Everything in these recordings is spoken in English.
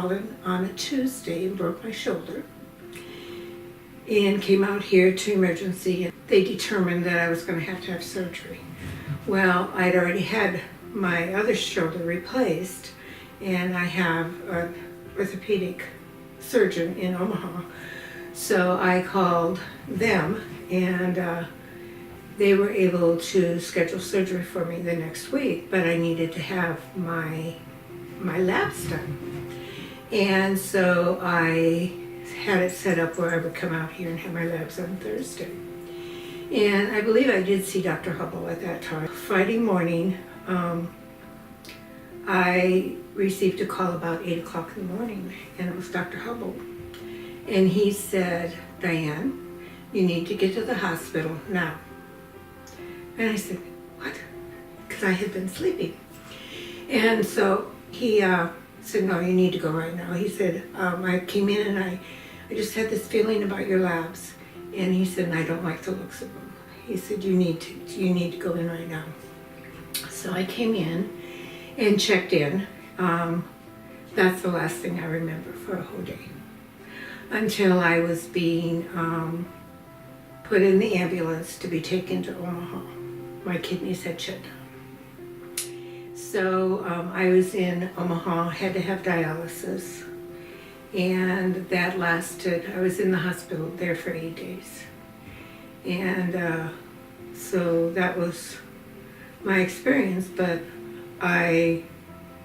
fallen on a Tuesday and broke my shoulder, and came out here to emergency, and they determined that I was going to have surgery. Well, I'd already had my other shoulder replaced, and I have an orthopedic surgeon in Omaha. So I called them, and they were able to schedule surgery for me the next week, but I needed to have my labs done. And so I had it set up where I would come out here and have my labs on Thursday. And I believe I did see Dr. Hubble at that time. Friday morning, I received a call about 8 o'clock in the morning, and it was Dr. Hubble. And he said, "Diane, you need to get to the hospital now." And I said, "What?" Because I had been sleeping. And so he said, "No, you need to go right now." He said, "I came in and I just had this feeling about your labs." And he said, "And I don't like the looks of them." He said, you need to go in right now." So I came in and checked in. That's the last thing I remember for a whole day, until I was being put in the ambulance to be taken to Omaha. My kidneys had shut down. So I was in Omaha, had to have dialysis, and that lasted, I was in the hospital there for 8 days. And so that was my experience, but I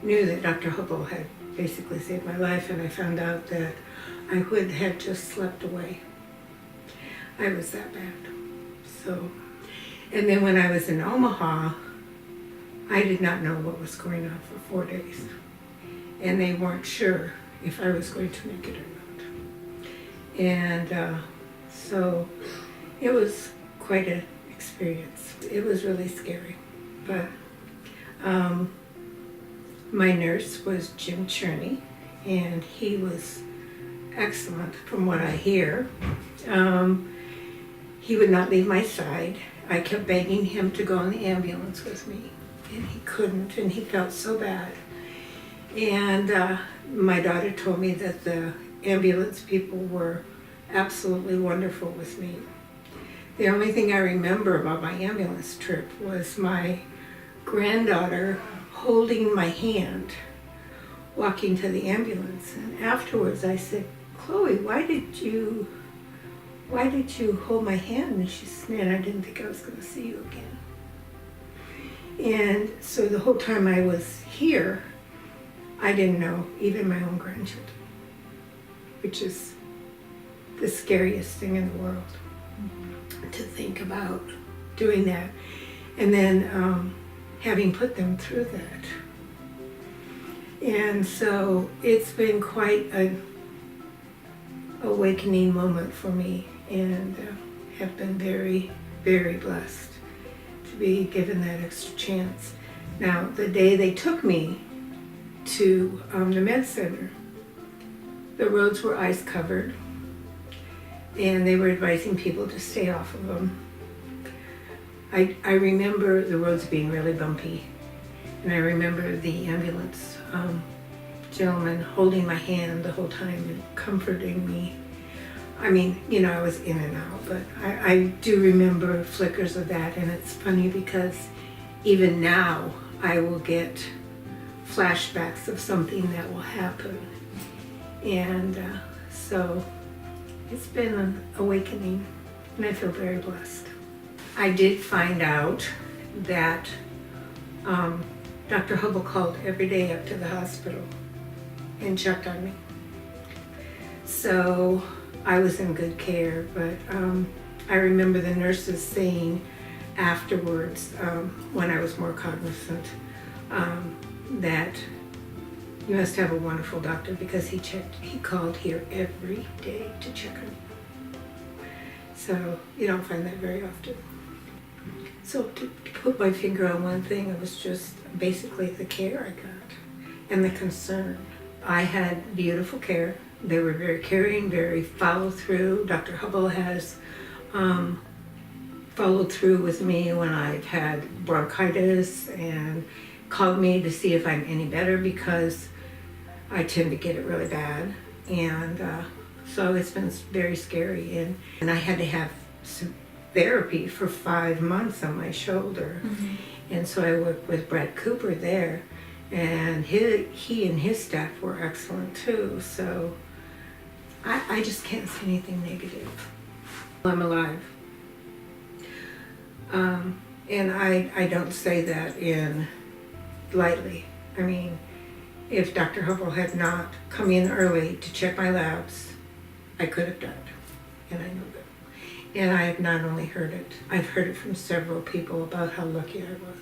knew that Dr. Hubble had basically saved my life, and I found out that I had just slept away. I was that bad. So, and then when I was in Omaha, I did not know what was going on for 4 days. And they weren't sure if I was going to make it or not. And so it was quite an experience. It was really scary. But my nurse was Jim Cherney, and he was excellent from what I hear. He would not leave my side. I kept begging him to go in the ambulance with me, and he couldn't, and he felt so bad. And my daughter told me that the ambulance people were absolutely wonderful with me. The only thing I remember about my ambulance trip was my granddaughter holding my hand, walking to the ambulance. And afterwards I said, "Chloe, why did you hold my hand?" And she said, "Man, I didn't think I was going to see you again." And so the whole time I was here, I didn't know even my own grandchildren, which is the scariest thing in the world, to think about doing that. And then having put them through that. And so it's been quite an awakening moment for me, and have been very, very blessed to be given that extra chance. Now, the day they took me to the med center, the roads were ice covered, and they were advising people to stay off of them. I remember the roads being really bumpy, and I remember the ambulance gentleman holding my hand the whole time and comforting me. I mean, you know, I was in and out, but I do remember flickers of that, and it's funny because even now I will get flashbacks of something that will happen. And so it's been an awakening, and I feel very blessed. I did find out that Dr. Hubble called every day up to the hospital and checked on me. So I was in good care, but I remember the nurses saying afterwards, when I was more cognizant, that you must have a wonderful doctor, because he called here every day to check on you. So you don't find that very often. So to put my finger on one thing, it was just basically the care I got and the concern. I had beautiful care. They were very caring, very follow through. Dr. Hubble has followed through with me when I've had bronchitis, and called me to see if I'm any better, because I tend to get it really bad, and so it's been very scary. And I had to have some therapy for 5 months on my shoulder, and so I worked with Brad Cooper there, and he and his staff were excellent too. So I just can't say anything negative. I'm alive. And I don't say that in lightly. I mean, if Dr. Hubble had not come in early to check my labs, I could have died. And I know that. And I have not only heard it, I've heard it from several people about how lucky I was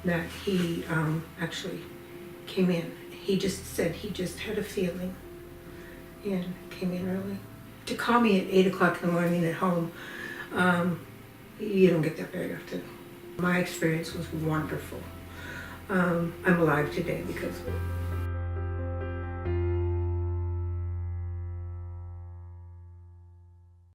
that he actually came in. He just said he just had a feeling and came in early. To call me at 8 o'clock in the morning at home, you don't get that very often. My experience was wonderful. I'm alive today because of it.